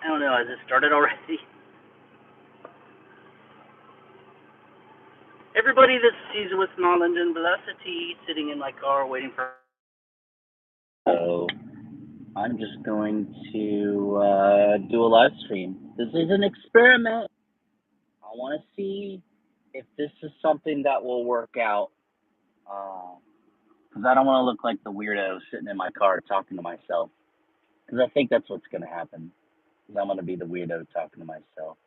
I don't know, has it started already? Everybody that's seasoned with small engine velocity, sitting in my car waiting for. So I'm just going to do a live stream. This is an experiment. I want to see if this is something that will work out. Because I don't want to look like the weirdo sitting in my car talking to myself. Because I think that's what's going to happen. Because I'm going to be the weirdo talking to myself.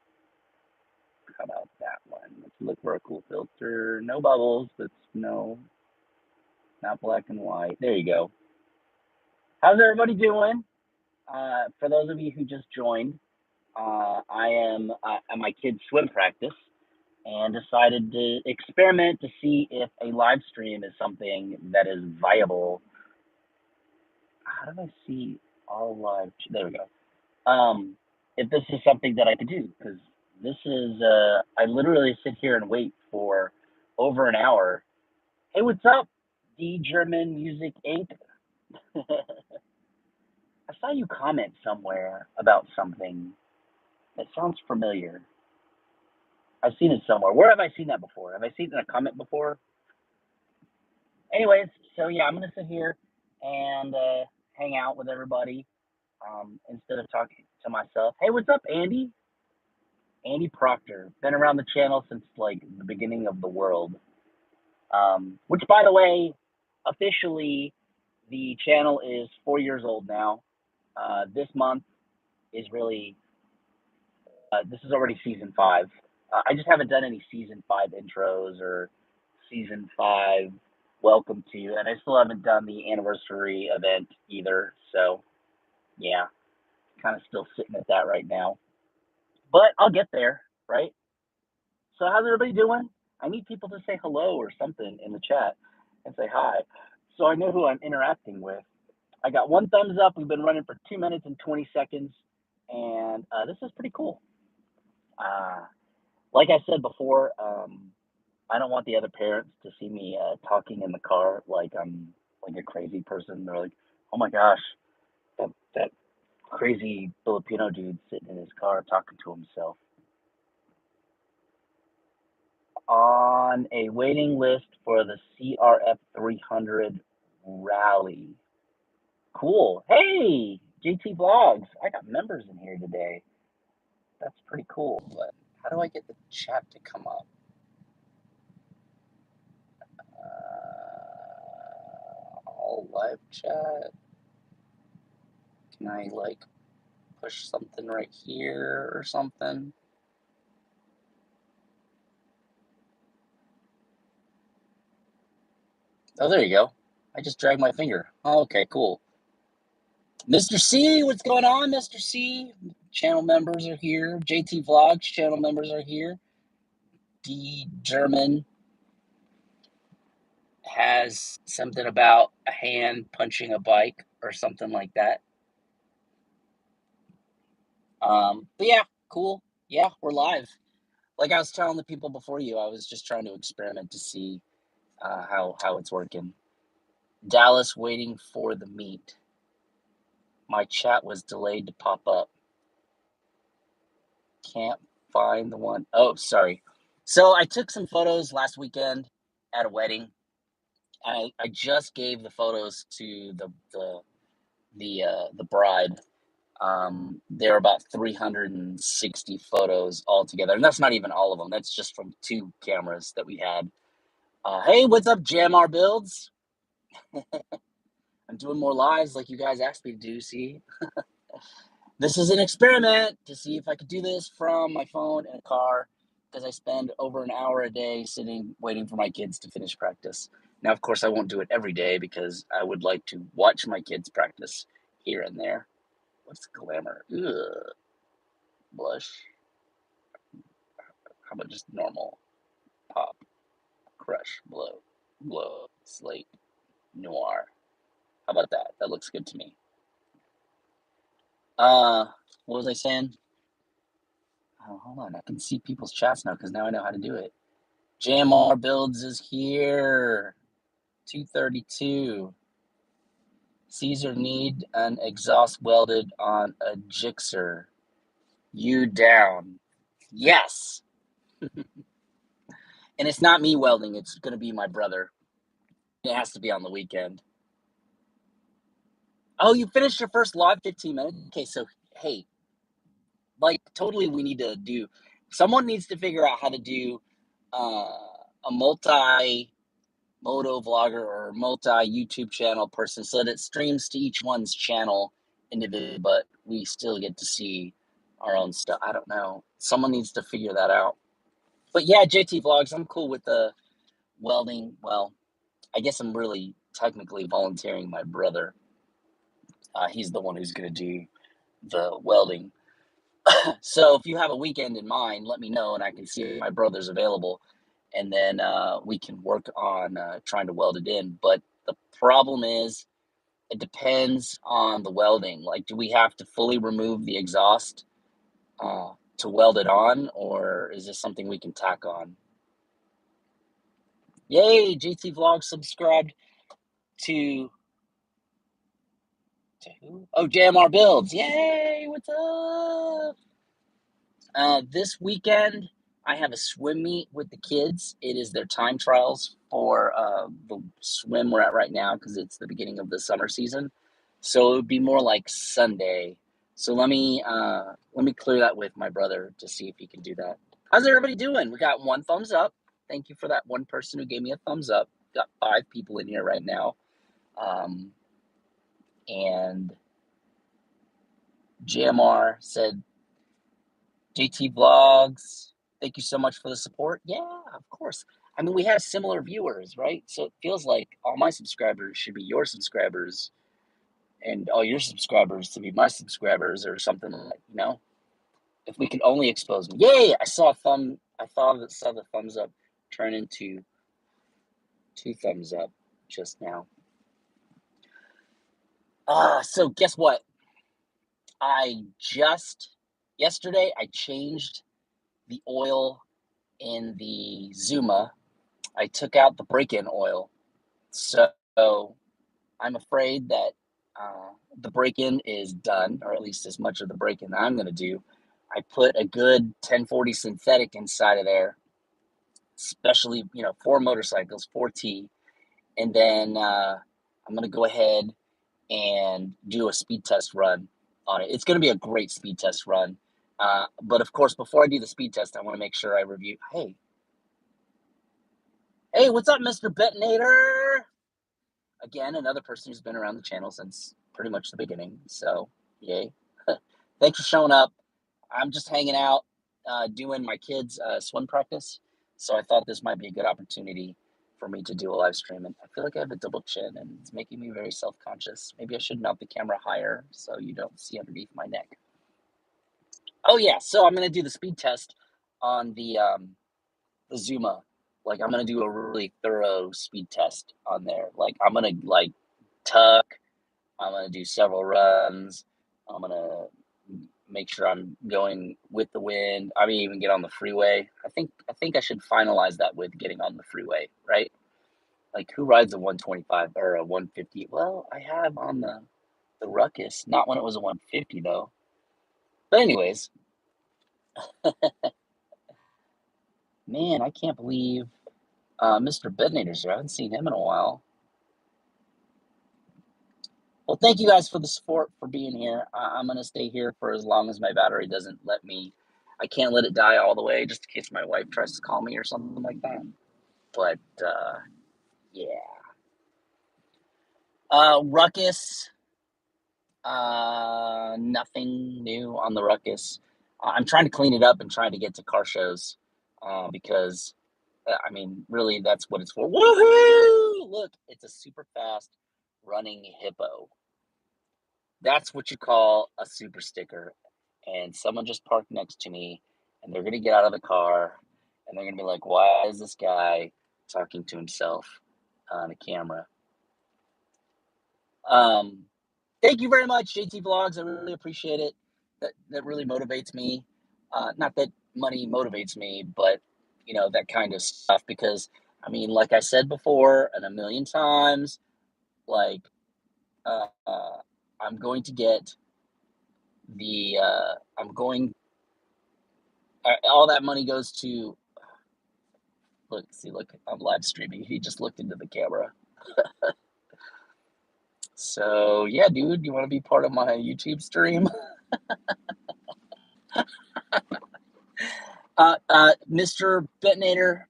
How about that one? Let's look for a cool filter. No bubbles, but no, not black and white. There you go. How's everybody doing? For those of you who just joined, I am at my kid's swim practice and decided to experiment to see if a live stream is something that is viable. How do I see all live? There we go. If this is something that I could do, because this is, I literally sit here and wait for over an hour. Hey, what's up, D German Music Inc.? I saw you comment somewhere about something that sounds familiar. I've seen it somewhere. Where have I seen that before? Have I seen it in a comment before? Anyways, so yeah, I'm gonna sit here and hang out with everybody instead of talking to myself. Hey, what's up, Andy? Andy Proctor, been around the channel since like the beginning of the world. Which, by the way, officially the channel is 4 years old now. This month is really this is already season 5. I just haven't done any season 5 intros or season 5 welcome to, and I still haven't done the anniversary event either. So yeah, kind of still sitting at that right now, but I'll get there, right? So how's everybody doing? I need people to say hello or something in the chat and say hi, so I know who I'm interacting with. I got 1 thumbs up. We've been running for 2 minutes and 20 seconds, and this is pretty cool. Like I said before, I don't want the other parents to see me talking in the car like I'm like a crazy person. They're like, "Oh my gosh, that crazy Filipino dude sitting in his car talking to himself." On a waiting list for the CRF 300 rally. Cool. Hey, JT Vlogs. I got members in here today. That's pretty cool. But how do I get the chat to come up? All live chat. Can I like push something right here or something? Oh, there you go. I just dragged my finger. Oh, okay, cool. Mr. C, what's going on, Mr. C? Channel members are here. JT Vlogs channel members are here. D German has something about a hand punching a bike or something like that. But yeah, cool. Yeah, we're live. Like I was telling the people before you, I was just trying to experiment to see how it's working. Dallas waiting for the meet. My chat was delayed to pop up. Can't find the one. Oh, sorry. So I took some photos last weekend at a wedding. I just gave the photos to the bride. There are about 360 photos altogether, and that's not even all of them. That's just from 2 cameras that we had. Hey, what's up, JMR Builds? I'm doing more lives like you guys asked me to do, see? This is an experiment to see if I could do this from my phone in a car, because I spend over an hour a day sitting waiting for my kids to finish practice. Now, of course, I won't do it every day because I would like to watch my kids practice here and there. What's glamour? Ugh. Blush. How about just normal? Pop. Crush. Glow. Slate. Noir. How about that? That looks good to me. What was I saying? Oh, hold on. I can see people's chats now because now I know how to do it. JMR Builds is here. 232. Caesar need an exhaust welded on a Gixxer. You down. Yes. And it's not me welding. It's going to be my brother. It has to be on the weekend. Oh, you finished your first live 15 minutes? Okay, so, hey, like, totally we need to do, someone needs to figure out how to do a multi moto vlogger or multi YouTube channel person so that it streams to each one's channel individually, but we still get to see our own stuff. I don't know. Someone needs to figure that out. But yeah, JT Vlogs, I'm cool with the welding. Well, I guess I'm really technically volunteering my brother. He's the one who's going to do the welding. So if you have a weekend in mind, let me know and I can see if my brother's available. And then we can work on trying to weld it in. But the problem is, it depends on the welding. Like, do we have to fully remove the exhaust to weld it on, or is this something we can tack on? Yay, JT Vlog subscribed to who? Oh, JMR Builds. Yay, what's up? This weekend, I have a swim meet with the kids. It is their time trials for the swim we're at right now because it's the beginning of the summer season. So it would be more like Sunday. So let me clear that with my brother to see if he can do that. How's everybody doing? We got one thumbs up. Thank you for that one person who gave me a thumbs up. Got 5 people in here right now. And JMR said, JT Vlogs, thank you so much for the support. Yeah, of course. I mean, we have similar viewers, right? So it feels like all my subscribers should be your subscribers and all your subscribers to be my subscribers or something like, if we can only expose them. Yay, I saw the thumbs up turn into 2 thumbs up just now. So guess what? Yesterday, I changed the oil in the Zuma. I took out the break-in oil. So I'm afraid that the break-in is done, or at least as much of the break-in that I'm going to do. I put a good 1040 synthetic inside of there, especially, for motorcycles, 4T. And then I'm going to go ahead and do a speed test run on it. It's going to be a great speed test run. But of course, before I do the speed test, I want to make sure I review. Hey, what's up, Mr. Betonator? Again, another person who's been around the channel since pretty much the beginning. So, yay. Thanks for showing up. I'm just hanging out, doing my kids' swim practice. So I thought this might be a good opportunity for me to do a live stream. And I feel like I have a double chin and it's making me very self-conscious. Maybe I should mount the camera higher so you don't see underneath my neck. Oh, yeah. So I'm going to do the speed test on the Zuma. Like, I'm going to do a really thorough speed test on there. Like, I'm going to, tuck. I'm going to do several runs. I'm going to make sure I'm going with the wind. I may even get on the freeway. I think I should finalize that with getting on the freeway, right? Like, who rides a 125 or a 150? Well, I have on the Ruckus. Not when it was a 150, though. But anyways, man, I can't believe Mr. Bednader's here. I haven't seen him in a while. Well, thank you guys for the support, for being here. I'm going to stay here for as long as my battery doesn't let me. I can't let it die all the way just in case my wife tries to call me or something like that. But, yeah. Ruckus. Nothing new on the Ruckus. I'm trying to clean it up and trying to get to car shows because, I mean, really, that's what it's for. Woohoo! Look, it's a super fast running hippo. That's what you call a super sticker. And someone just parked next to me and they're going to get out of the car and they're going to be like, why is this guy talking to himself on a camera? Thank you very much, JT Vlogs. I really appreciate it. That really motivates me. Not that money motivates me, but, that kind of stuff. Because, I mean, like I said before and a million times, like, I'm going to get I'm going all that money goes to, look, I'm live streaming. He just looked into the camera. So yeah, dude, you want to be part of my YouTube stream? Mr. Betonator,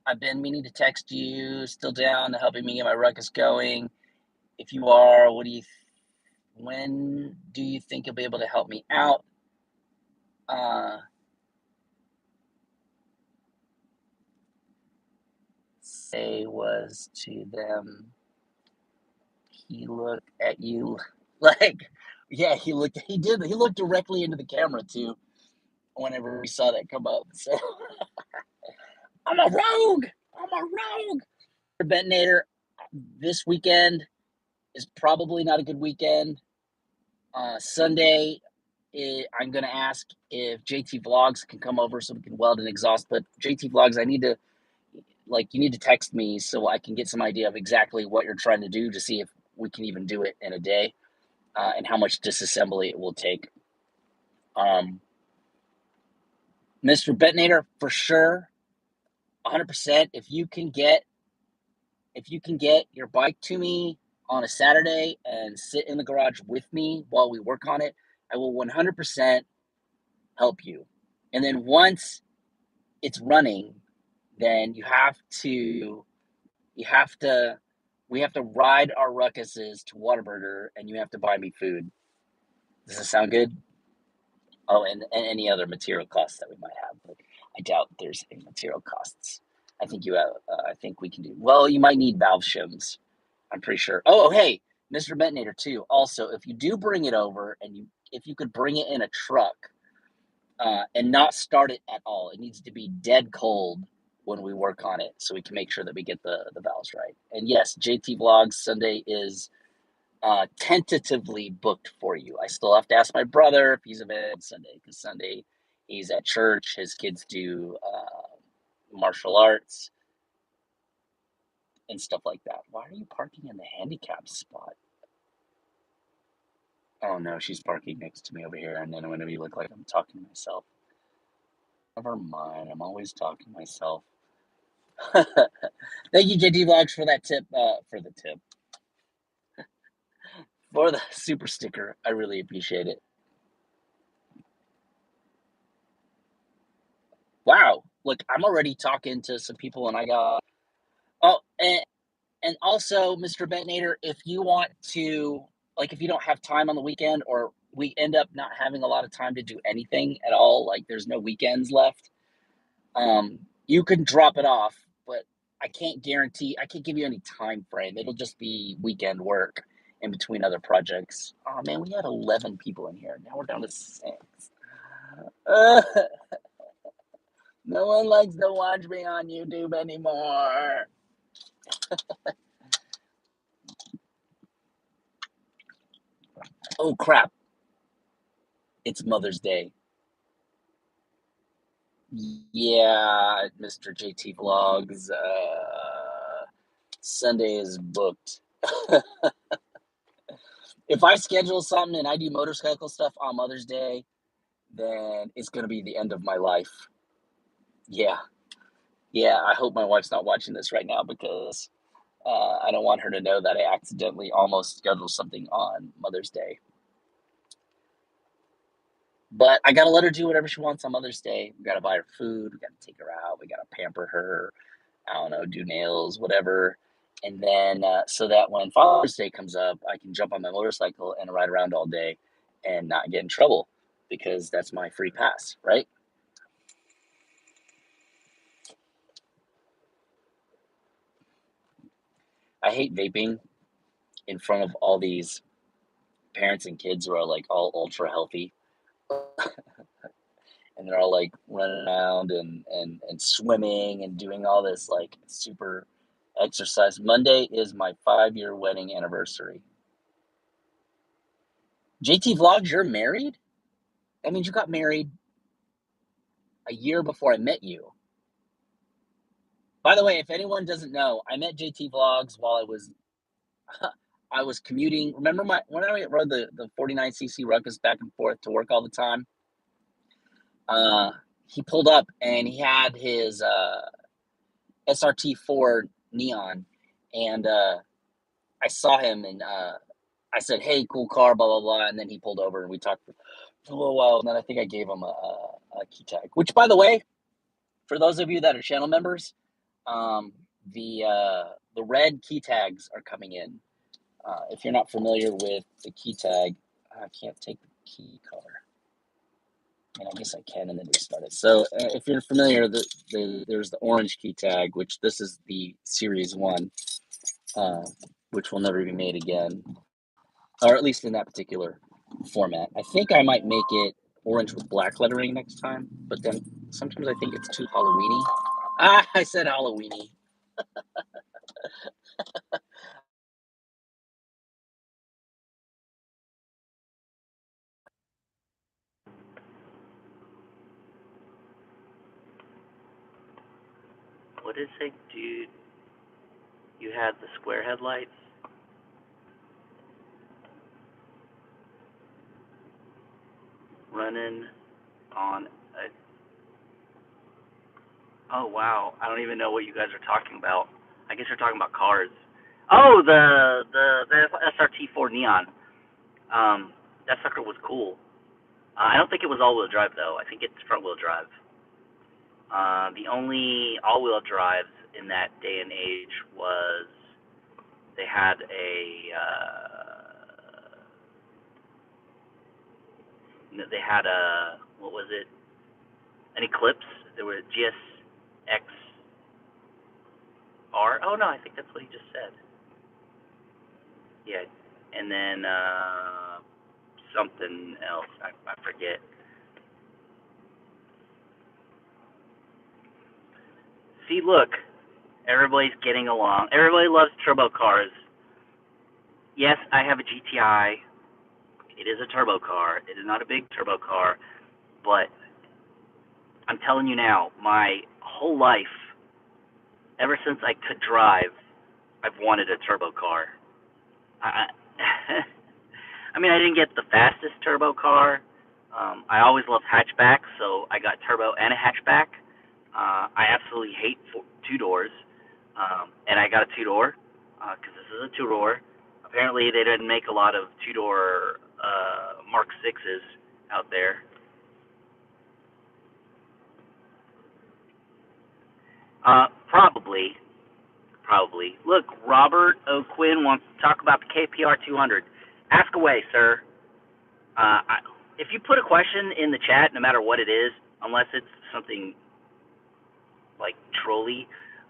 I've been meaning to text you. Still down to helping me get my ruckus going? If you are, when do you think you'll be able to help me out? Say was to them, he looked at you like, yeah, he looked directly into the camera too whenever we saw that come up. So I'm a rogue. Betonator, this weekend is probably not a good weekend. Sunday, I'm going to ask if JT Vlogs can come over so we can weld and exhaust. But JT Vlogs, you need to text me so I can get some idea of exactly what you're trying to do to see if we can even do it in a day, and how much disassembly it will take. Mr. Betonator, for sure, 100%. If you can get your bike to me on a Saturday and sit in the garage with me while we work on it, I will 100% help you. And then once it's running, then we have to ride our ruckuses to Whataburger, and you have to buy me food. Does this sound good? Oh, and any other material costs that we might have, but I doubt there's any material costs. I think we can do well. You might need valve shims. I'm pretty sure. Oh, hey, Mr. Betonator too. Also, if you do bring it over, and if you could bring it in a truck, and not start it at all, it needs to be dead cold when we work on it, so we can make sure that we get the valves right. And yes, JT Vlogs Sunday is tentatively booked for you. I still have to ask my brother if he's available Sunday, because Sunday he's at church. His kids do martial arts and stuff like that. Why are you parking in the handicap spot? Oh no, she's parking next to me over here, and then I'm going to look like I'm talking to myself. Never mind, I'm always talking to myself. Thank you, JT Vlogs, for that tip. For the super sticker. I really appreciate it. Wow. Look, I'm already talking to some people, and I got. Oh, and also, Mr. Betonator, if you want to, if you don't have time on the weekend, or we end up not having a lot of time to do anything at all, like there's no weekends left, you can drop it off, but I can't give you any time frame. It'll just be weekend work in between other projects. Oh man, we had 11 people in here. Now we're down to 6. No one likes to watch me on YouTube anymore. Oh crap. It's Mother's Day. Yeah, Mr. JT Vlogs. Sunday is booked. If I schedule something and I do motorcycle stuff on Mother's Day, then it's going to be the end of my life. Yeah. I hope my wife's not watching this right now, because I don't want her to know that I accidentally almost scheduled something on Mother's Day. But I got to let her do whatever she wants on Mother's Day. We got to buy her food. We got to take her out. We got to pamper her. I don't know, do nails, whatever. And then so that when Father's Day comes up, I can jump on my motorcycle and ride around all day and not get in trouble, because that's my free pass, right? I hate vaping in front of all these parents and kids who are all ultra healthy. And they're all running around and swimming and doing all this super exercise. Monday is my 5-year wedding anniversary. JT Vlogs, you're married? That means you got married a year before I met you. By the way, if anyone doesn't know, I met JT Vlogs while I was commuting. Remember when I rode the 49cc ruckus back and forth to work all the time? he pulled up and he had his SRT4 neon, and I saw him and I said, "Hey, cool car, blah blah blah," and then he pulled over and we talked for a little while, and then I think I gave him a key tag. Which, by the way, for those of you that are channel members, the red key tags are coming in. If you're not familiar with the key tag, I can't take the key color. And I guess I can and then restart it. So if you're familiar, there's the orange key tag, which this is the Series 1, which will never be made again, or at least in that particular format. I think I might make it orange with black lettering next time, but then sometimes I think it's too Halloween-y. I said Halloween-y. What did it say, dude? You had the square headlights? Running on a... Oh, wow. I don't even know what you guys are talking about. I guess you're talking about cars. Oh, the SRT4 Neon. That sucker was cool. I don't think it was all-wheel drive, though. I think it's front-wheel drive. The only all-wheel drives in that day and age was they had what was it? An Eclipse. There was GSX-R. Oh, no, I think that's what he just said. Yeah, and then something else. I forget. See, look, everybody's getting along. Everybody loves turbo cars. Yes, I have a GTI. It is a turbo car. It is not a big turbo car, but I'm telling you now, my whole life, ever since I could drive, I've wanted a turbo car. I, I mean, I didn't get the fastest turbo car. I always loved hatchbacks, so I got turbo and a hatchback. I absolutely hate two doors, and I got a two-door because this is a two-door. Apparently, they didn't make a lot of two-door Mark 6s out there. Probably. Look, Robert O'Quinn wants to talk about the KPR 200. Ask away, sir. If you put a question in the chat, no matter what it is, unless it's something like trolly,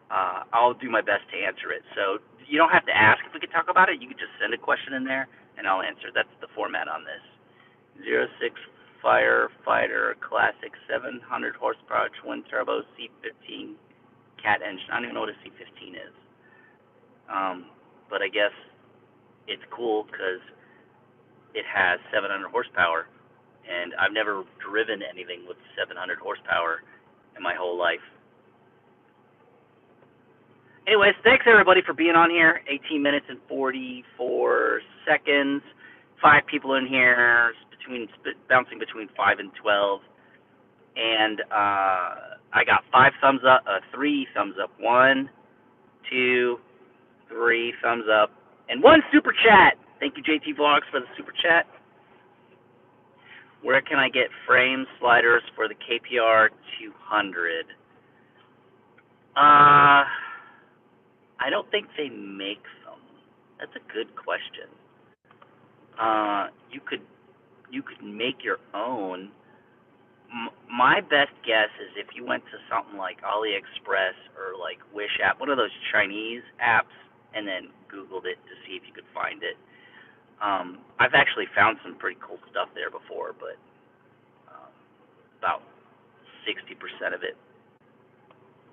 I'll do my best to answer it. So you don't have to ask if we could talk about it. You could just send a question in there, and I'll answer. That's the format on this. 06 Firefighter Classic 700 horsepower twin turbo C15 cat engine. I don't even know what a C15 is. But I guess it's cool because it has 700 horsepower, and I've never driven anything with 700 horsepower in my whole life. Anyways, thanks everybody for being on here. 18 minutes and 44 seconds. 5 people in here, bouncing between 5 and 12. And I got 5 thumbs up, 3 thumbs up. 1, 2, 3 thumbs up, and 1 super chat. Thank you, JT Vlogs, for the super chat. Where can I get frame sliders for the KPR 200? I don't think they make them. That's a good question. You could make your own. My best guess is if you went to something like AliExpress or like Wish app, one of those Chinese apps, and then Googled it to see if you could find it. I've actually found some pretty cool stuff there before, but about 60% of it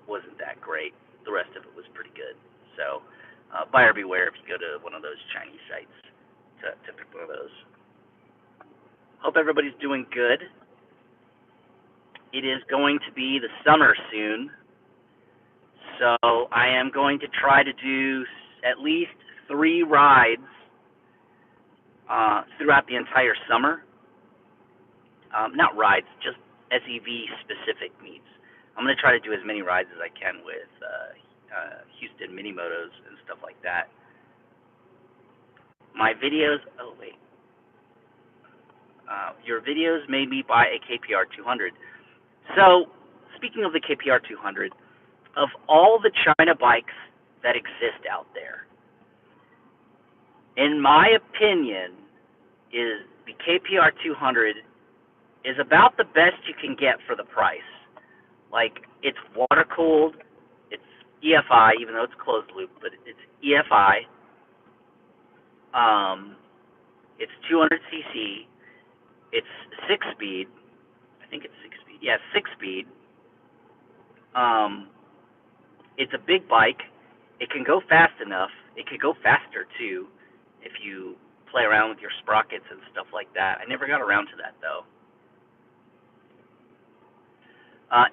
wasn't that great. The rest of it was pretty good. So buyer beware if you go to one of those Chinese sites to pick one of those. Hope everybody's doing good. It is going to be the summer soon, so I am going to try to do at least 3 rides throughout the entire summer. Not rides, just SEV-specific meets. I'm going to try to do as many rides as I can with Houston mini motos and stuff like that. My videos, oh wait, your videos made me buy a KPR 200. So, speaking of the KPR 200, of all the China bikes that exist out there, in my opinion, is the KPR 200 is about the best you can get for the price. Like, it's water cooled, it's EFI, even though it's closed loop, but it's EFI. It's 200cc. It's 6-speed. I think it's 6-speed. Yeah, 6-speed. It's a big bike. It can go fast enough. It could go faster too, if you play around with your sprockets and stuff like that. I never got around to that though.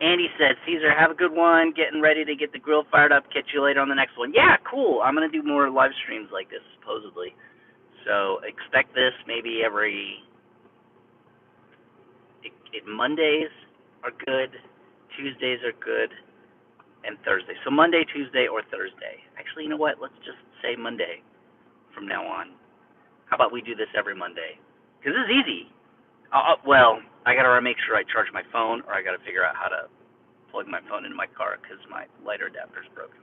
Andy said, Caesar, have a good one. Getting ready to get the grill fired up. Catch you later on the next one. Yeah, cool. I'm going to do more live streams like this, supposedly. So expect this maybe every... Mondays are good. Tuesdays are good. And Thursday. So Monday, Tuesday, or Thursday. Actually, you know what? Let's just say Monday from now on. How about we do this every Monday? Because this is easy. Well, I got to make sure I charge my phone, or I got to figure out how to plug my phone into my car because my lighter adapter's broken.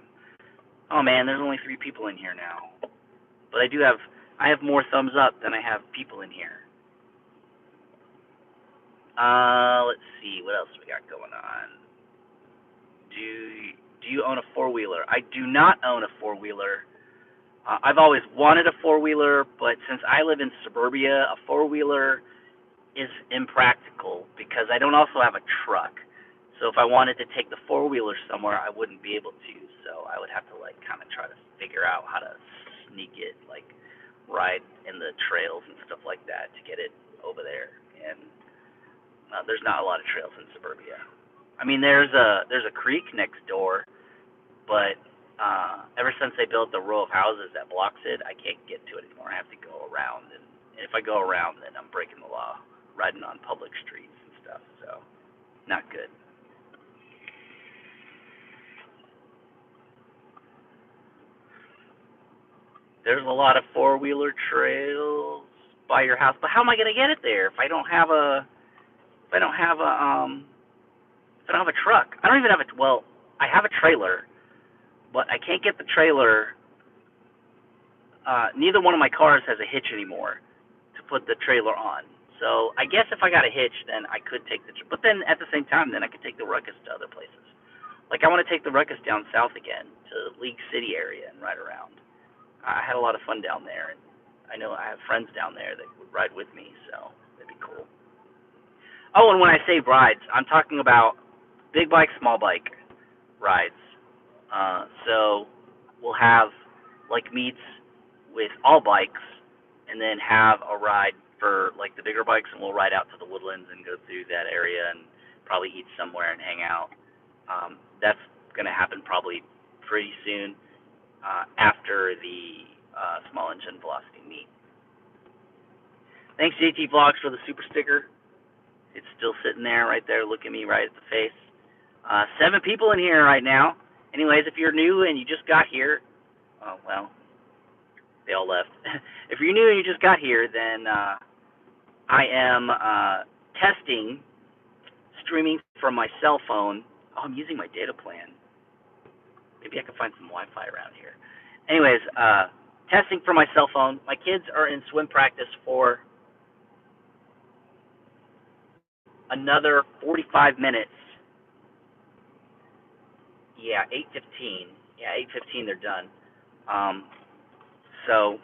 Oh man, there's only 3 people in here now. But I have more thumbs up than I have people in here. Let's see, what else we got going on? Do you own a 4-wheeler? I do not own a 4-wheeler. I've always wanted a 4-wheeler, but since I live in suburbia, a 4-wheeler is impractical because I don't also have a truck. So if I wanted to take the 4-wheeler somewhere, I wouldn't be able to. So I would have to kind of try to figure out how to sneak it, ride in the trails and stuff like that to get it over there. And there's not a lot of trails in suburbia. I mean, there's a creek next door, but ever since they built the row of houses that blocks it, I can't get to it anymore. I have to go around, and if I go around, then I'm breaking the law, riding on public streets and stuff. So, not good. There's a lot of 4-wheeler trails by your house, but how am I going to get it there if I don't have a truck? I don't even have I have a trailer, but I can't get the trailer. Neither one of my cars has a hitch anymore to put the trailer on. So I guess if I got a hitch, then I could take but then at the same time, then I could take the Ruckus to other places. I want to take the Ruckus down south again to League City area and ride around. I had a lot of fun down there, and I know I have friends down there that would ride with me, so that'd be cool. Oh, and when I say rides, I'm talking about big bike, small bike rides. So we'll have meets with all bikes, and then have a ride for the bigger bikes, and we'll ride out to the woodlands and go through that area and probably eat somewhere and hang out. That's going to happen probably pretty soon after the small engine velocity meet. Thanks, JT Vlogs, for the super sticker. It's still sitting there, right there, looking me right at the face. 7 people in here right now. Anyways, if you're new and you just got here, they all left. If you're new and you just got here, then I am streaming from my cell phone. Oh, I'm using my data plan. Maybe I can find some Wi-Fi around here. Anyways, testing from my cell phone. My kids are in swim practice for another 45 minutes. Yeah, 8:15. Yeah, 8:15 they're done. So,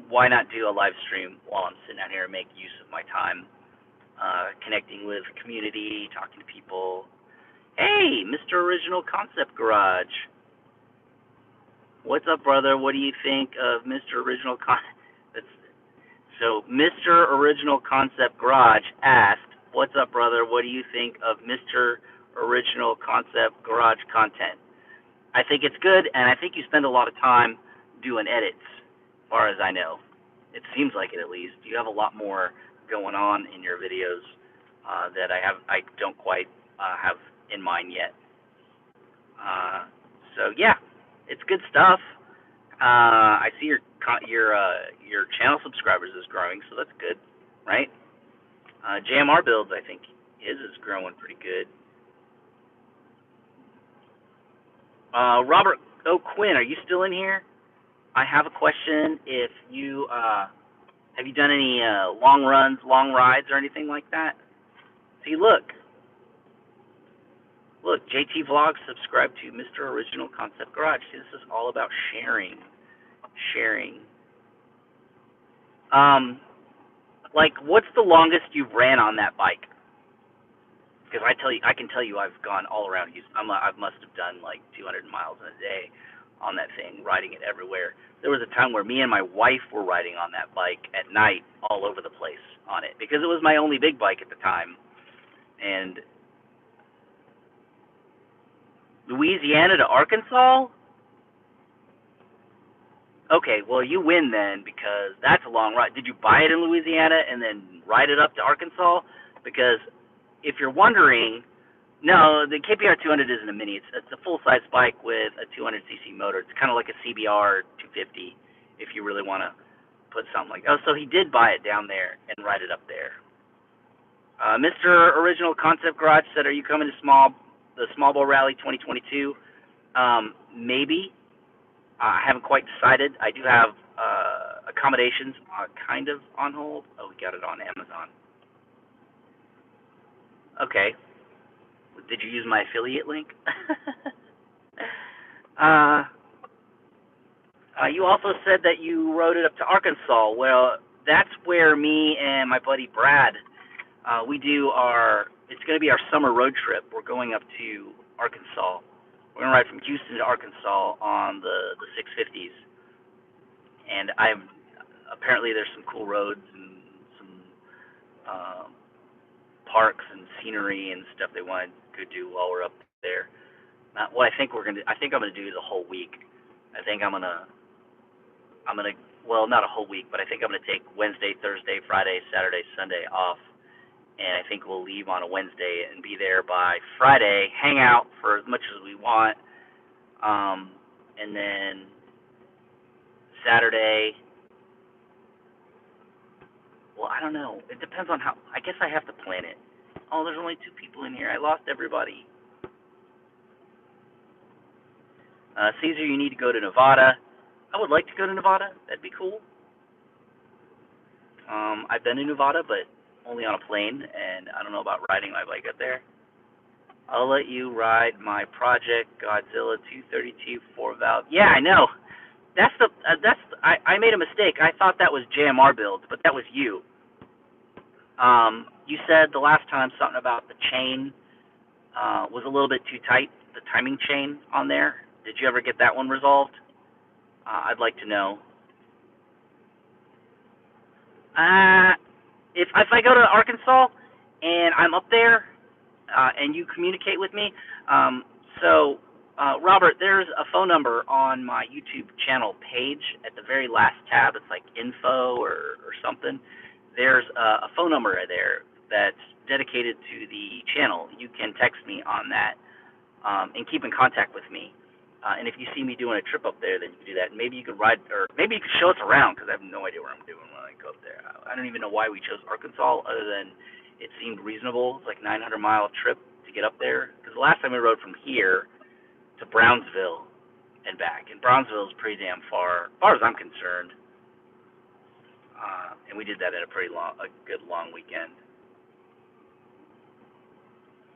why not do a live stream while I'm sitting out here and make use of my time, connecting with community, talking to people. Hey, Mr. Original Concept Garage. What's up, brother? What do you think of Mr. Original Concept? So, Mr. Original Concept Garage asked, what's up, brother? What do you think of Mr. Original Concept Garage content? I think it's good, and I think you spend a lot of time doing edits, as far as I know. It seems like it, at least. You have a lot more going on in your videos that I don't quite have in mind yet. So yeah, it's good stuff. I see your channel subscribers is growing, so that's good, right? JMR builds, I think his is growing pretty good. Robert O'Quinn, are you still in here? I have a question. If you have you done any long runs, long rides, or anything like that? See, look, JT Vlogs, subscribe to Mr. Original Concept Garage. See, this is all about sharing. Like, what's the longest you've ran on that bike? Because I can tell you, I've gone all around Houston. I must have done like 200 miles in a day on that thing, riding it everywhere. There was a time where me and my wife were riding on that bike at night, all over the place on it, because it was my only big bike at the time. And Louisiana to Arkansas? Okay, well, you win then, because that's a long ride. Did you buy it in Louisiana and then ride it up to Arkansas? Because if you're wondering, no, the KPR 200 isn't a mini. It's a full-size bike with a 200cc motor. It's kind of like a CBR 250 if you really want to put something like that. Oh, so he did buy it down there and ride it up there. Mr. Original Concept Garage said, are you coming to the Small Bowl Rally 2022? Maybe. I haven't quite decided. I do have accommodations kind of on hold. Oh, we got it on Amazon. Okay. Did you use my affiliate link? You also said that you rode it up to Arkansas. Well, that's where me and my buddy Brad, it's going to be our summer road trip. We're going up to Arkansas. We're going to ride from Houston to Arkansas on the 650s. And apparently there's some cool roads and some parks and scenery and stuff they want to do while we're up there. What I think I'm going to do the whole week. I think I'm going to, well, not a whole week, but I think I'm going to take Wednesday, Thursday, Friday, Saturday, Sunday off. And I think we'll leave on a Wednesday and be there by Friday, hang out for as much as we want. And then Saturday, well, I don't know. It depends on how, I guess I have to plan it. Oh, there's only 2 people in here. I lost everybody. Caesar, you need to go to Nevada. I would like to go to Nevada. That'd be cool. I've been to Nevada, but only on a plane, and I don't know about riding my bike up there. I'll let you ride my Project Godzilla 232 4-valve. Yeah, I know. I made a mistake. I thought that was JMR build, but that was you. You said the last time something about the chain was a little bit too tight, the timing chain on there. Did you ever get that one resolved? I'd like to know. If I go to Arkansas and I'm up there and you communicate with me, Robert, there's a phone number on my YouTube channel page at the very last tab. It's like info or something. There's a phone number there that's dedicated to the channel. You can text me on that and keep in contact with me. And if you see me doing a trip up there, then you can do that. And maybe you could ride, or maybe you could show us around, because I have no idea what I'm doing when I go up there. I don't even know why we chose Arkansas, other than it seemed reasonable. It's like a 900-mile trip to get up there. Because the last time we rode from here to Brownsville and back, and Brownsville is pretty damn far as I'm concerned. And we did that in a good long weekend.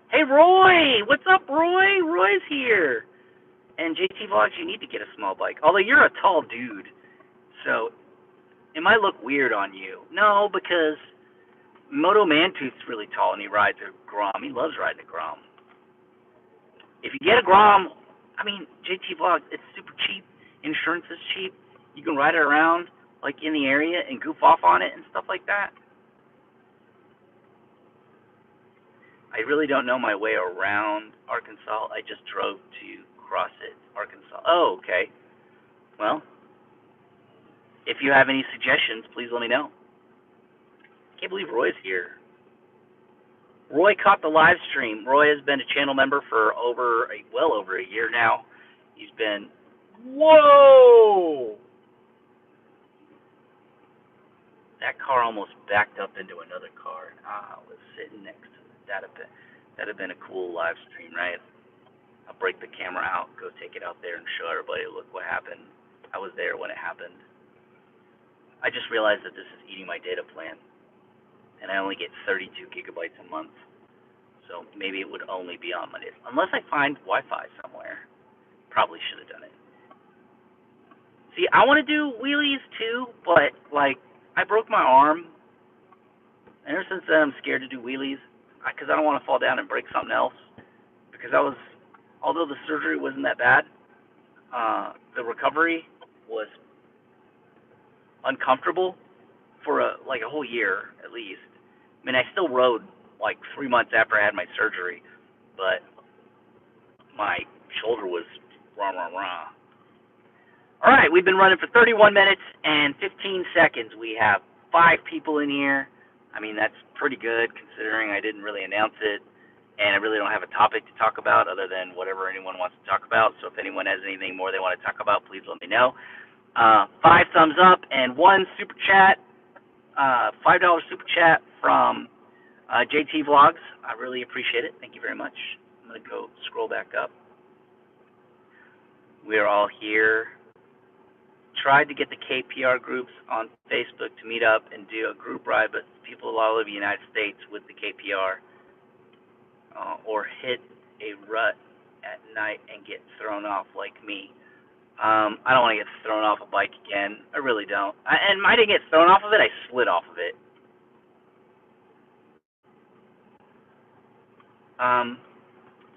Hey, Roy! What's up, Roy? Roy's here. And JT Vlogs, you need to get a small bike. Although you're a tall dude, so it might look weird on you. No, because Moto Mantooth's really tall, and he rides a Grom. He loves riding a Grom. If you get a Grom, I mean, JT Vlogs, it's super cheap. Insurance is cheap. You can ride it around, like, in the area and goof off on it and stuff like that. I really don't know my way around Arkansas. I just drove to Crossett, Arkansas. Oh, okay. Well, if you have any suggestions, please let me know. Can't believe Roy's here. Roy caught the live stream. Roy has been a channel member for well over a year now. He's been, whoa! That car almost backed up into another car, and I was sitting next to it. That'd have been a cool live stream, right? I'll break the camera out, go take it out there, and show everybody, look what happened. I was there when it happened. I just realized that this is eating my data plan, and I only get 32 gigabytes a month. So maybe it would only be on Mondays, unless I find Wi-Fi somewhere. Probably should have done it. See, I want to do wheelies too, but like I broke my arm, and ever since then I'm scared to do wheelies because I don't want to fall down and break something else. Because although the surgery wasn't that bad, the recovery was uncomfortable for a whole year at least. I mean, I still rode like 3 months after I had my surgery, but my shoulder was rah, rah, rah. All right, we've been running for 31 minutes and 15 seconds. We have 5 people in here. I mean, that's pretty good considering I didn't really announce it, and I really don't have a topic to talk about other than whatever anyone wants to talk about. So if anyone has anything more they want to talk about, please let me know. 5 thumbs up and 1 super chat, $5 super chat from JT Vlogs. I really appreciate it. Thank you very much. I'm going to go scroll back up. We are all here. Tried to get the KPR groups on Facebook to meet up and do a group ride, but people all over the United States with the KPR or hit a rut at night and get thrown off like me. I don't want to get thrown off a bike again. I really don't. And I didn't get thrown off of it. I slid off of it.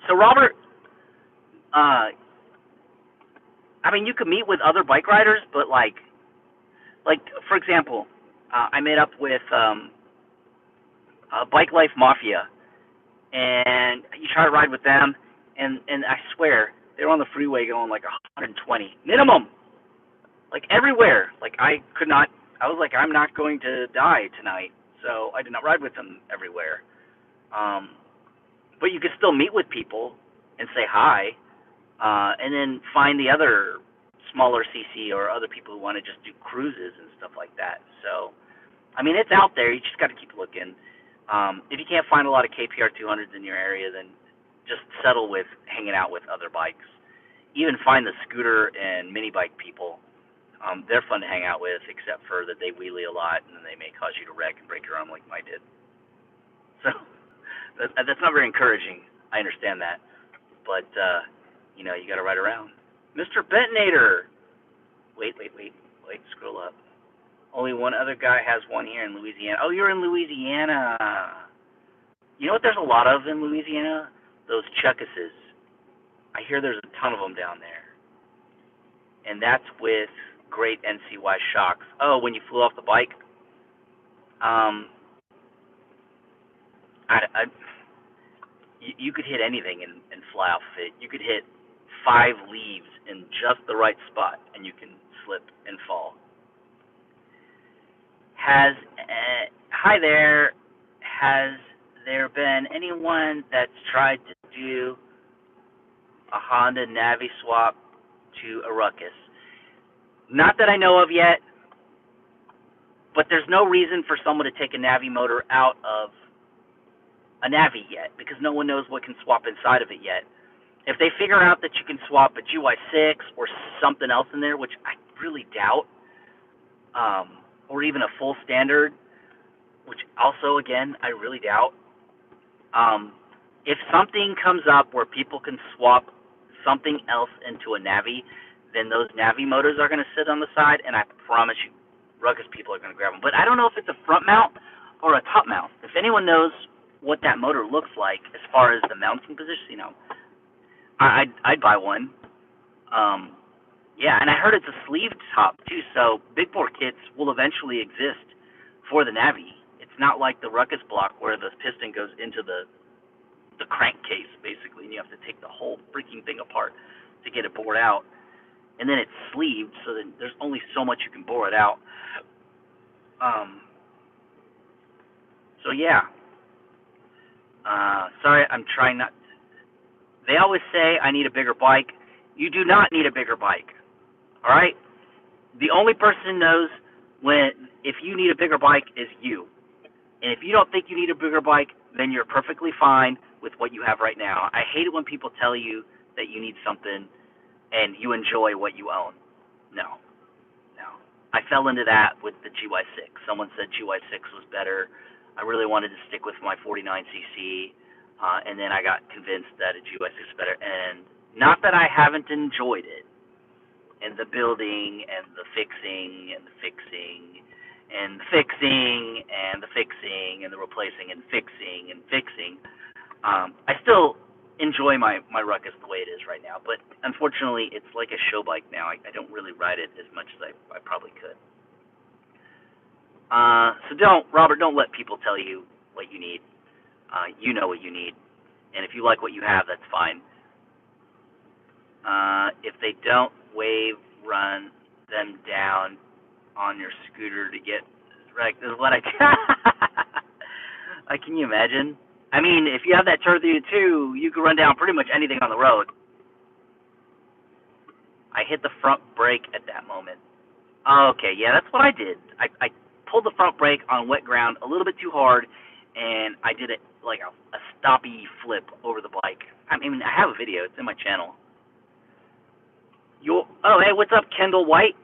So Robert, I mean, you could meet with other bike riders, but like for example, I met up with Bike Life Mafia, and you try to ride with them, and I swear they were on the freeway going like 120 minimum, like everywhere. Like I was like, I'm not going to die tonight, so I did not ride with them everywhere. But you could still meet with people and say hi, and then find the other smaller CC or other people who want to just do cruises and stuff like that. So, I mean, it's out there. You just got to keep looking. If you can't find a lot of KPR 200s in your area, then just settle with hanging out with other bikes. Even find the scooter and mini bike people. They're fun to hang out with, except for that they wheelie a lot and they may cause you to wreck and break your arm like I did. So that's not very encouraging. I understand that. But, you know, you got to ride around. Mr. Betonator. Wait, scroll up. Only one other guy has one here in Louisiana. Oh, you're in Louisiana. You know what there's a lot of in Louisiana? Those Chuckuses. I hear there's a ton of them down there. And that's with great NCY shocks. Oh, when you flew off the bike? You could hit anything and fly off of it. You could hit 5 leaves in just the right spot, and you can slip and fall. Hi there. Has there been anyone that's tried to do a Honda Navi swap to a Ruckus? Not that I know of yet, but there's no reason for someone to take a Navi motor out of a Navi yet, because no one knows what can swap inside of it yet. If they figure out that you can swap a GY6 or something else in there, which I really doubt, or even a full standard, which also, again, I really doubt. If something comes up where people can swap something else into a Navi, then those Navi motors are going to sit on the side, and I promise you, Ruckus people are going to grab them. But I don't know if it's a front mount or a top mount. If anyone knows what that motor looks like as far as the mounting position, you know, I'd buy one. Yeah, and I heard it's a sleeved top too, so big bore kits will eventually exist for the Navi. It's not like the Ruckus block where the piston goes into the crankcase, basically, and you have to take the whole freaking thing apart to get it bored out. And then it's sleeved, so then there's only so much you can bore it out. So yeah, sorry, I'm trying not. They always say I need a bigger bike. You do not need a bigger bike. All right. The only person knows if you need a bigger bike is you. And if you don't think you need a bigger bike, then you're perfectly fine with what you have right now. I hate it when people tell you that you need something and you enjoy what you own. No. I fell into that with the GY6. Someone said GY6 was better. I really wanted to stick with my 49cc, and then I got convinced that a GY6 is better. And not that I haven't enjoyed it, and the building and the fixing and the fixing and the fixing and the fixing and the replacing and fixing and fixing. I still enjoy my Ruckus the way it is right now, but unfortunately it's like a show bike now. I don't really ride it as much as I probably could. So Robert, don't let people tell you what you need. You know what you need, and if you like what you have, that's fine. If they don't wave, run them down on your scooter to get right. This is what can you imagine? I mean, if you have that turn 32, you can run down pretty much anything on the road. I hit the front brake at that moment. Okay, yeah, that's what I did. I pulled the front brake on wet ground a little bit too hard, and I did it like a stoppy flip over the bike. I mean, I have a video. It's in my channel. Hey, what's up, Kendall White?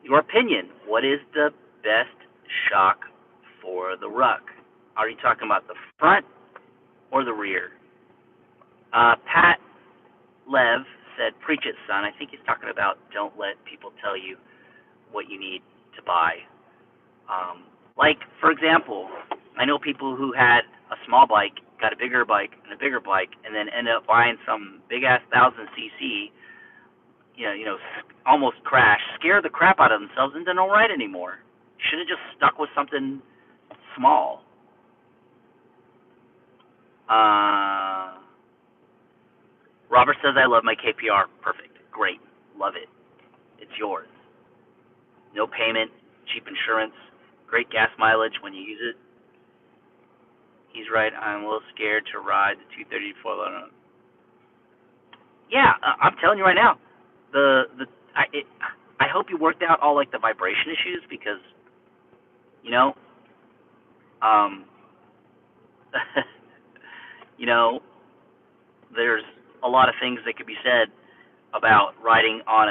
Your opinion. What is the best shock for the Ruck? Are you talking about the front or the rear? Pat Lev said, preach it, son. I think he's talking about don't let people tell you what you need to buy. Like, for example, I know people who had a small bike, got a bigger bike, and then ended up buying some big-ass 1,000cc, almost crash, scare the crap out of themselves, and then don't ride anymore. Should have just stuck with something small. Robert says, I love my KPR. Perfect. Great. Love it. It's yours. No payment, cheap insurance, great gas mileage when you use it. He's right. I'm a little scared to ride the 234. Yeah, I'm telling you right now. I hope you worked out all like the vibration issues because, there's a lot of things that could be said about riding on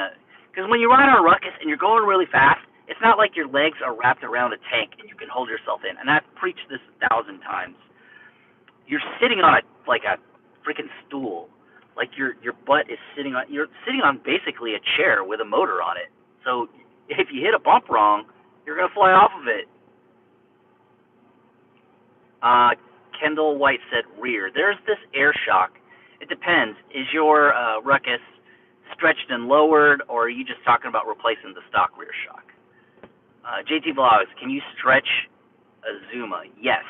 because when you ride on a Ruckus and you're going really fast, it's not like your legs are wrapped around a tank and you can hold yourself in. And I've preached this 1,000 times. You're sitting on a freaking stool. Like your butt is you're sitting on basically a chair with a motor on it. So if you hit a bump wrong, you're going to fly off of it. Kendall White said rear. There's this air shock. It depends. Is your Ruckus stretched and lowered, or are you just talking about replacing the stock rear shock? JT Vlogs, can you stretch a Zuma? Yes,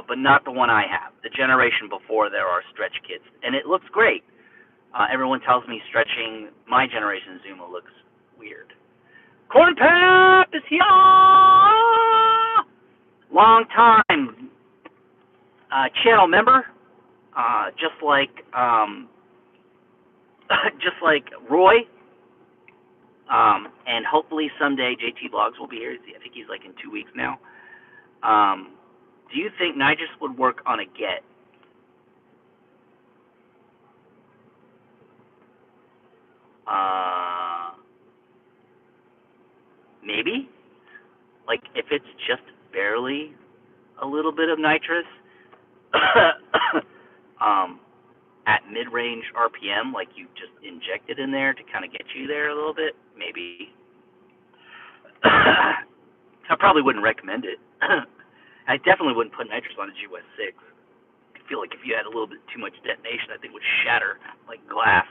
but not the one I have. The generation before there are stretch kits, and it looks great. Everyone tells me stretching my generation Zuma looks weird. Corn Pep is here! Long time channel member, just like Roy, and hopefully someday JT Vlogs will be here. I think he's like in 2 weeks now. Do you think nitrous would work on a Get? Maybe. Like if it's just barely a little bit of nitrous at mid-range RPM, like you just inject it in there to kind of get you there a little bit, maybe. I probably wouldn't recommend it. I definitely wouldn't put nitrous on a GY6. I feel like if you had a little bit too much detonation, I think it would shatter like glass.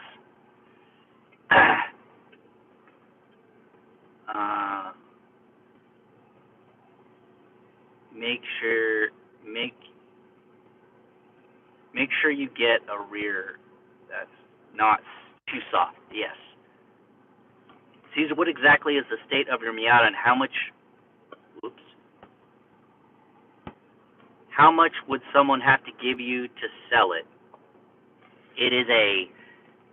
Make sure you get a rear that's not too soft. Yes. Caesar, what exactly is the state of your Miata and how much? Whoops. How much would someone have to give you to sell it? It is a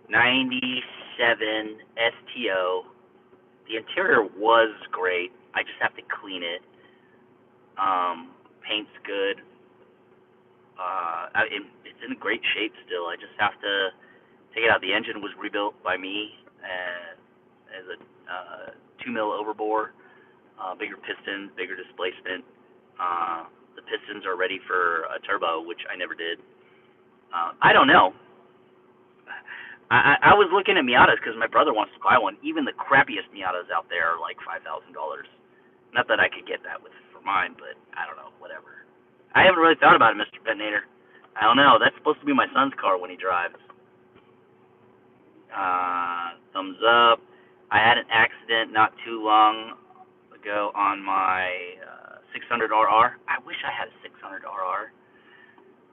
97 STO. The interior was great. I just have to clean it. Paint's good. It's in great shape still. I just have to take it out. The engine was rebuilt by me as a 2 mil overbore, bigger pistons, bigger displacement. The pistons are ready for a turbo, which I never did. I don't know. I was looking at Miatas because my brother wants to buy one. Even the crappiest Miatas out there are like $5,000. Not that I could get that for mine, but I don't know, whatever. I haven't really thought about it, Mr. Detonator. I don't know. That's supposed to be my son's car when he drives. Thumbs up. I had an accident not too long ago on my 600RR. I wish I had a 600RR.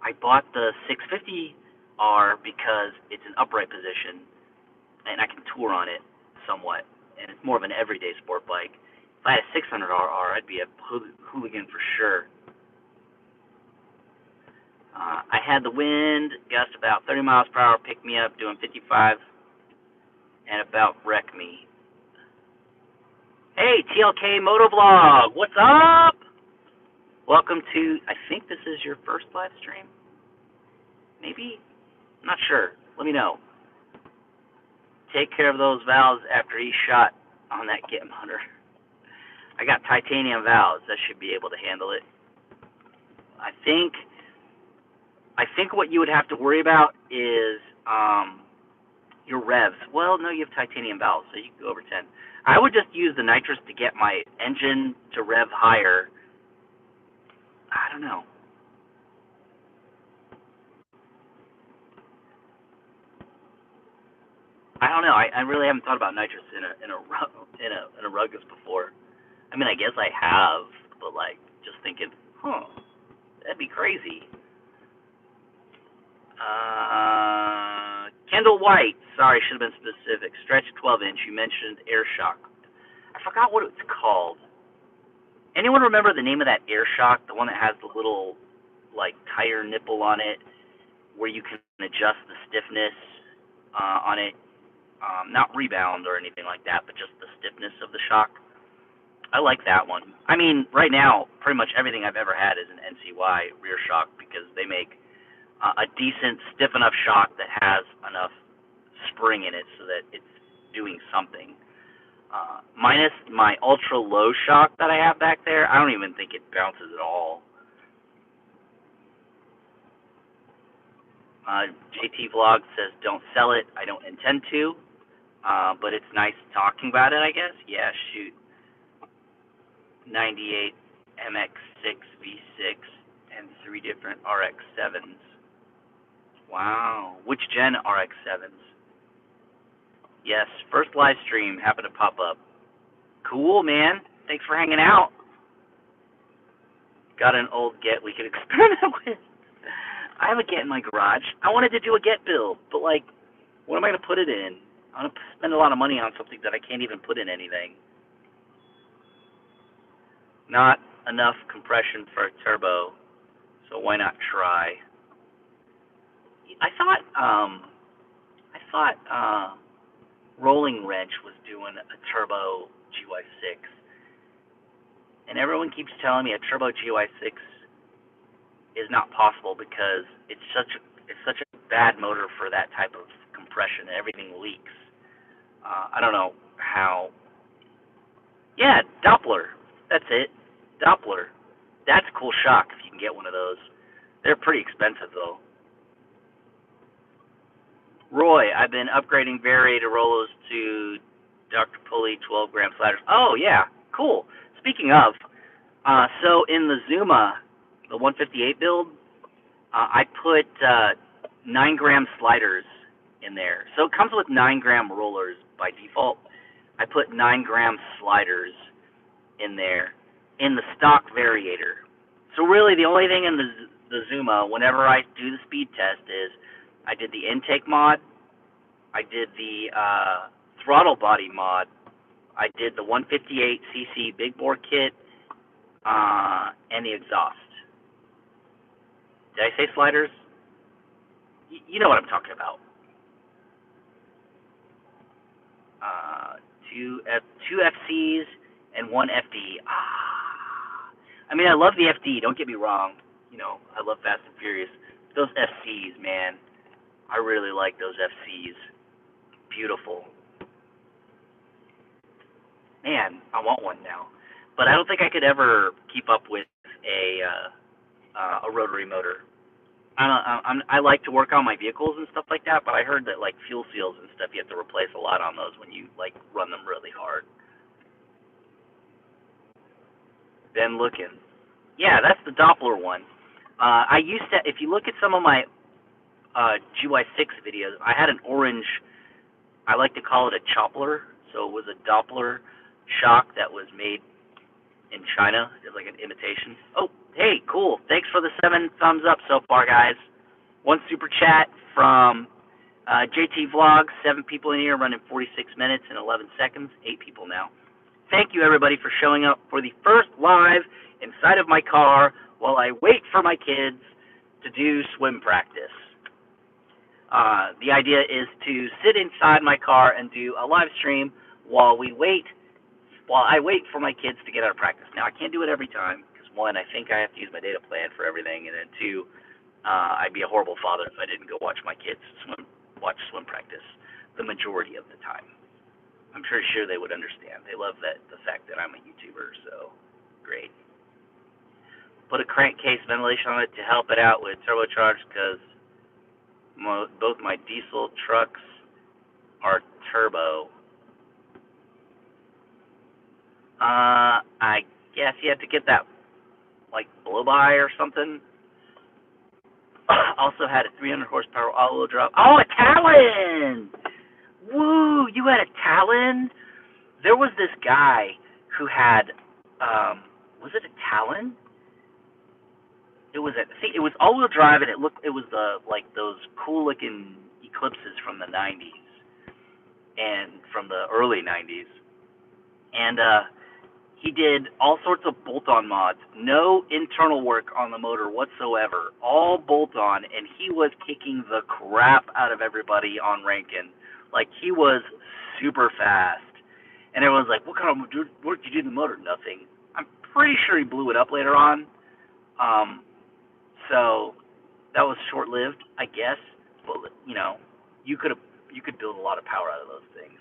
I bought the 650R because it's an upright position and I can tour on it somewhat, and it's more of an everyday sport bike. If I had a 600RR, I'd be a hooligan for sure. I had the wind gust about 30 miles per hour, pick me up doing 55, and about wreck me. Hey, TLK Motovlog, what's up? Welcome to, I think this is your first live stream? Maybe? I'm not sure. Let me know. Take care of those valves after each shot on that Get motor. I got titanium valves. That should be able to handle it. I think what you would have to worry about is your revs. Well, no, you have titanium valves, so you can go over 10. I would just use the nitrous to get my engine to rev higher. I don't know. I really haven't thought about nitrous in a rugged before. I mean, I guess I have, but like just thinking, that'd be crazy. Kendall White. Sorry, should have been specific. Stretch 12-inch. You mentioned air shock. I forgot what it's called. Anyone remember the name of that air shock? The one that has the little like tire nipple on it, where you can adjust the stiffness on it. Not rebound or anything like that, but just the stiffness of the shock. I like that one. I mean, right now, pretty much everything I've ever had is an NCY rear shock because they make a decent, stiff enough shock that has enough spring in it so that it's doing something. Minus my ultra low shock that I have back there, I don't even think it bounces at all. JT Vlog says, don't sell it. I don't intend to, but it's nice talking about it, I guess. Yeah, shoot. 98 MX6 V6 and 3 different RX-7s. Wow. Which gen RX-7s? Yes, first live stream happened to pop up. Cool, man. Thanks for hanging out. Got an old Get we could experiment with. I have a Get in my garage. I wanted to do a Get build, but like, what am I going to put it in? I'm going to spend a lot of money on something that I can't even put in anything. Not enough compression for a turbo, so why not try? I thought Rolling Wrench was doing a turbo GY6, and everyone keeps telling me a turbo GY6 is not possible because it's such a bad motor for that type of compression and everything leaks. I don't know how. Yeah, Doppler. That's it. Doppler. That's a cool shock if you can get one of those. They're pretty expensive though. Roy, I've been upgrading variator Rolos to Dr. Pulley 12-gram sliders. Oh yeah, cool. Speaking of, so in the Zuma, the 158 build, I put 9-gram sliders in there. So it comes with 9-gram rollers by default. I put 9-gram sliders in there in the stock variator. So really the only thing in the Zuma, whenever I do the speed test, is I did the intake mod, I did the throttle body mod, I did the 158cc big bore kit, and the exhaust. Did I say sliders? You know what I'm talking about. Two FCs and one FD. I mean, I love the FD. Don't get me wrong. You know, I love Fast and Furious. Those FCs, man, I really like those FCs. Beautiful. Man, I want one now. But I don't think I could ever keep up with a rotary motor. I like to work on my vehicles and stuff like that, but I heard that like fuel seals and stuff, you have to replace a lot on those when you like run them really hard. Then looking, yeah, that's the Doppler one. I used to, if you look at some of my GY6 videos, I had an orange. I like to call it a choppler, so it was a Doppler shock that was made in China. It's like an imitation. Oh, hey, cool. Thanks for the 7 thumbs up so far, guys. One super chat from JT Vlogs. 7 people in here running 46 minutes and 11 seconds. 8 people now. Thank you, everybody, for showing up for the first live inside of my car while I wait for my kids to do swim practice. The idea is to sit inside my car and do a live stream while I wait for my kids to get out of practice. Now, I can't do it every time because, 1, I think I have to use my data plan for everything, and then 2, I'd be a horrible father if I didn't go watch my kids watch swim practice the majority of the time. I'm pretty sure they would understand. They love the fact that I'm a YouTuber, so great. Put a crankcase ventilation on it to help it out with turbocharge because both my diesel trucks are turbo. I guess you have to get that, like, blow-by or something. Also had a 300 horsepower all-wheel drive. Oh, a Talon! Woo! You had a Talon? There was this guy who had, was it a Talon? It was all-wheel drive, and it was like those cool-looking Eclipses from the 90s and from the early 90s. And he did all sorts of bolt-on mods, no internal work on the motor whatsoever, all bolt-on, and he was kicking the crap out of everybody on Rankin. Like, he was super fast. And everyone's like, what kind of work did you do to the motor? Nothing. I'm pretty sure he blew it up later on. So that was short-lived, I guess. But, you know, you could build a lot of power out of those things.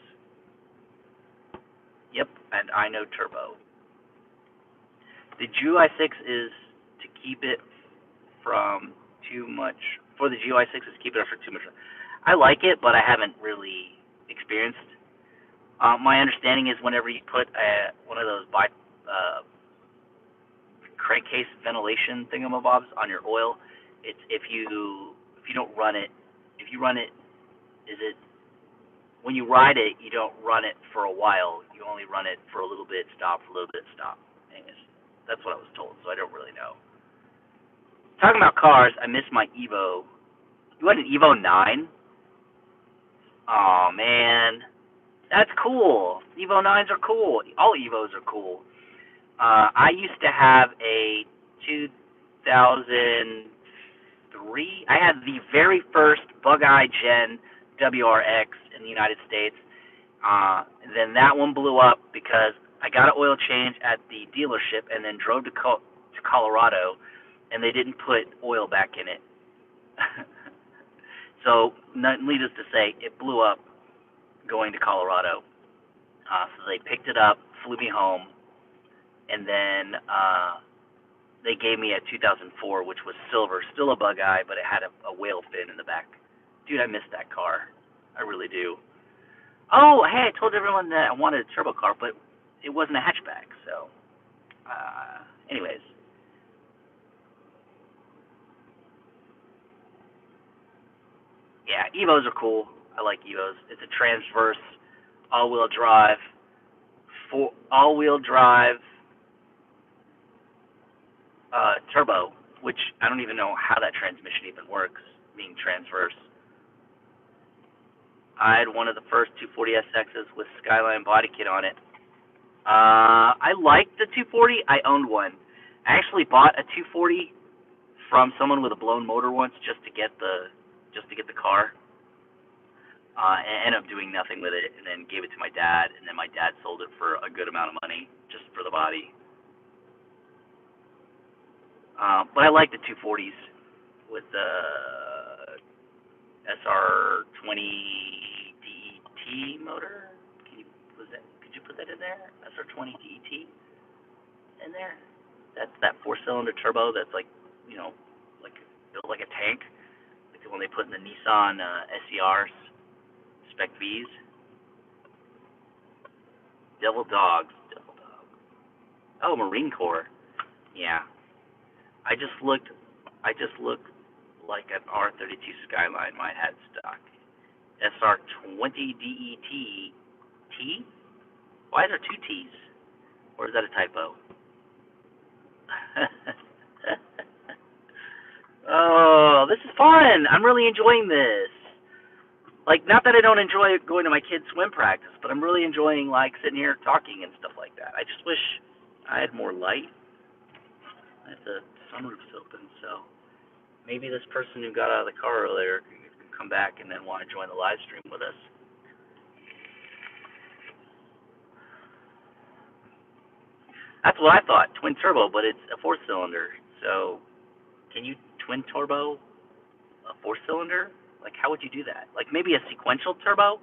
Yep, and I know turbo. The GY6 is to keep it from too much. For the GY6 is keep it for too much. I like it, but I haven't really experienced. My understanding is whenever you put one of those crankcase ventilation thingamabobs on your oil, it's if you don't run it, if you run it, when you ride it, you don't run it for a while. You only run it for a little bit, stop, for a little bit, stop. That's what I was told, so I don't really know. Talking about cars, I miss my Evo. You had an Evo 9? Oh, man. That's cool. Evo 9s are cool. All Evos are cool. I used to have a 2003. I had the very first Bug-Eye Gen WRX in the United States. Then that one blew up because I got an oil change at the dealership and then drove to Colorado, and they didn't put oil back in it. So, needless to say, it blew up going to Colorado. So they picked it up, flew me home, and then they gave me a 2004, which was silver, still a Bug-Eye, but it had a whale fin in the back. Dude, I miss that car. I really do. Oh, hey, I told everyone that I wanted a turbo car, but it wasn't a hatchback, so anyways. Yeah, Evos are cool. I like Evos. It's a transverse all-wheel drive turbo, which I don't even know how that transmission even works, being transverse. I had one of the first 240SXs with Skyline body kit on it. I liked the 240. I owned one. I actually bought a 240 from someone with a blown motor once just to get the car. And ended up doing nothing with it, and then gave it to my dad, and then my dad sold it for a good amount of money just for the body. But I like the 240s with the SR20 DET motor. Could you put that in there? SR20 DET in there? That's that 4-cylinder turbo that's like, like built like a tank, like the one they put in the Nissan SERs. Spec V's. Devil Dogs. Oh, Marine Corps. Yeah. I just looked like an R32 Skyline might have stock. SR20 DET. T? Why is there 2 T's? Or is that a typo? Oh, this is fun. I'm really enjoying this. Like, not that I don't enjoy going to my kids' swim practice, but I'm really enjoying, like, sitting here talking and stuff like that. I just wish I had more light. The sunroof's open, so maybe this person who got out of the car earlier can come back and then want to join the live stream with us. That's what I thought, twin turbo, but it's a 4-cylinder. So, can you twin turbo a 4-cylinder? Like, how would you do that? Like, maybe a sequential turbo?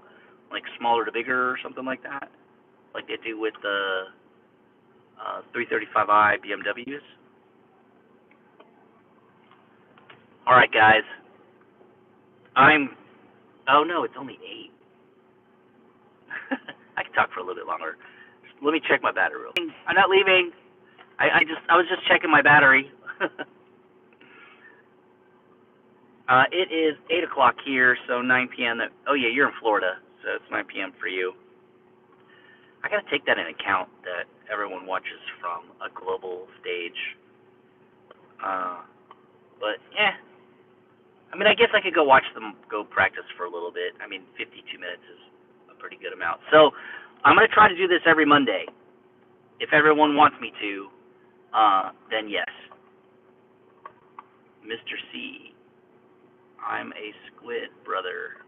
Like, smaller to bigger or something like that? Like they do with the 335i BMWs? Alright, guys. Oh, no, it's only 8. I can talk for a little bit longer. Let me check my battery real quick. I'm not leaving. I was just checking my battery. It is 8 o'clock here, so 9 p.m. Oh, yeah, you're in Florida, so it's 9 p.m. for you. I got to take that into account that everyone watches from a global stage. But, yeah. I mean, I guess I could go watch them go practice for a little bit. I mean, 52 minutes is a pretty good amount. So, I'm going to try to do this every Monday. If everyone wants me to, then yes. Mr. C. I'm a squid, brother.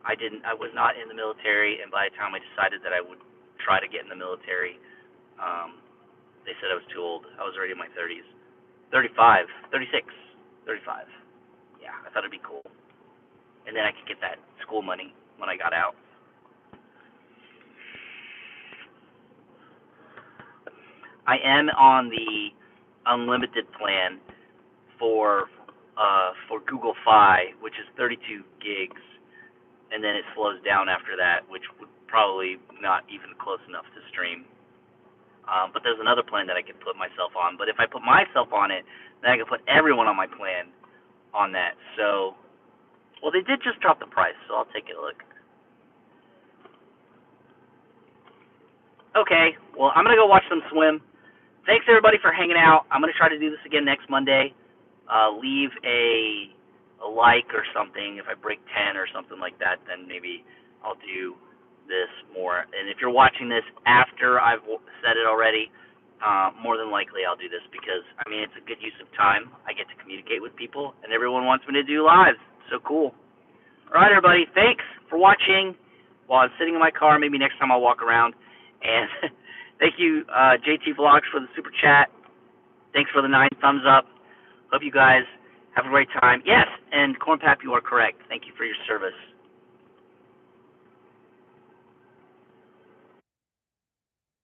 I was not in the military, and by the time I decided that I would try to get in the military, they said I was too old. I was already in my 30s. 35, 36, 35. Yeah, I thought it'd be cool. And then I could get that school money when I got out. I am on the unlimited plan for Google Fi, which is 32 gigs, and then it slows down after that, which would probably not even close enough to stream. But there's another plan that I could put myself on. But if I put myself on it, then I can put everyone on my plan on that. So, well, they did just drop the price, so I'll take a look. Okay, well, I'm going to go watch them swim. Thanks, everybody, for hanging out. I'm going to try to do this again next Monday. Leave a like or something. If I break 10 or something like that, then maybe I'll do this more. And if you're watching this after I've said it already, more than likely I'll do this because, I mean, it's a good use of time. I get to communicate with people, and everyone wants me to do lives. So cool. All right, everybody, thanks for watching while I'm sitting in my car. Maybe next time I'll walk around. And thank you, JT Vlogs, for the super chat. Thanks for the 9 thumbs up. Hope you guys have a great time. Yes, and Corn Pap, you are correct. Thank you for your service.